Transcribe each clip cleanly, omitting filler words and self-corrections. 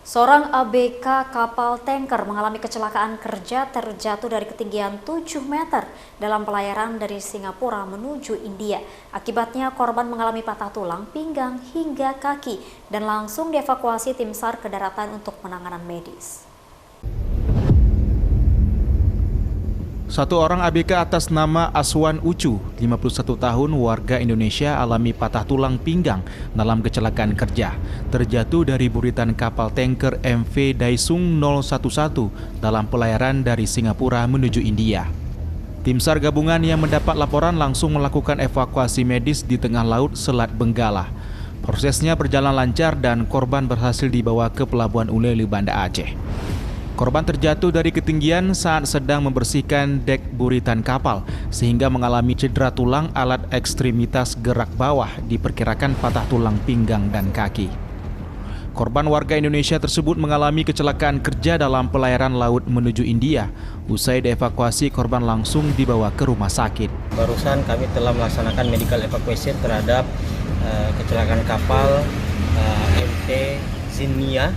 Seorang ABK kapal tanker mengalami kecelakaan kerja terjatuh dari ketinggian 7 meter dalam pelayaran dari Singapura menuju India. Akibatnya korban mengalami patah tulang, pinggang hingga kaki dan langsung dievakuasi tim SAR ke daratan untuk penanganan medis. Satu orang ABK atas nama Aswan Ucu, 51 tahun, warga Indonesia alami patah tulang pinggang dalam kecelakaan kerja. Terjatuh dari buritan kapal tanker MV Daesung 011 dalam pelayaran dari Singapura menuju India. Tim SAR gabungan yang mendapat laporan langsung melakukan evakuasi medis di tengah laut Selat Benggala. Prosesnya berjalan lancar dan korban berhasil dibawa ke Pelabuhan Ulele, Banda Aceh. Korban terjatuh dari ketinggian saat sedang membersihkan dek buritan kapal sehingga mengalami cedera tulang alat ekstremitas gerak bawah, diperkirakan patah tulang pinggang dan kaki. Korban warga Indonesia tersebut mengalami kecelakaan kerja dalam pelayaran laut menuju India. Usai dievakuasi, korban langsung dibawa ke rumah sakit. Barusan kami telah melaksanakan medical evacuation terhadap kecelakaan kapal MT Zinia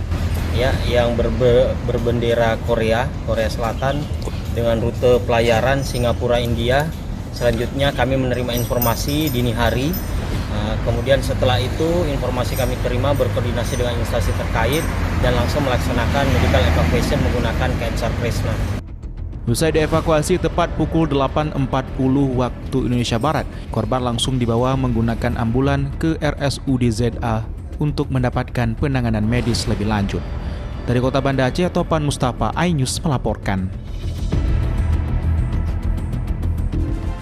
ya, yang berbendera Korea Selatan dengan rute pelayaran Singapura India. Selanjutnya kami menerima informasi dini hari. Kemudian setelah itu informasi kami terima, berkoordinasi dengan instansi terkait dan langsung melaksanakan medical evacuation menggunakan KN SAR Kresna. Usai dievakuasi tepat pukul 8.40 waktu Indonesia Barat, korban langsung dibawa menggunakan ambulan ke RSUD ZA untuk mendapatkan penanganan medis lebih lanjut. Dari Kota Banda Aceh, Topan Mustafa, iNews melaporkan.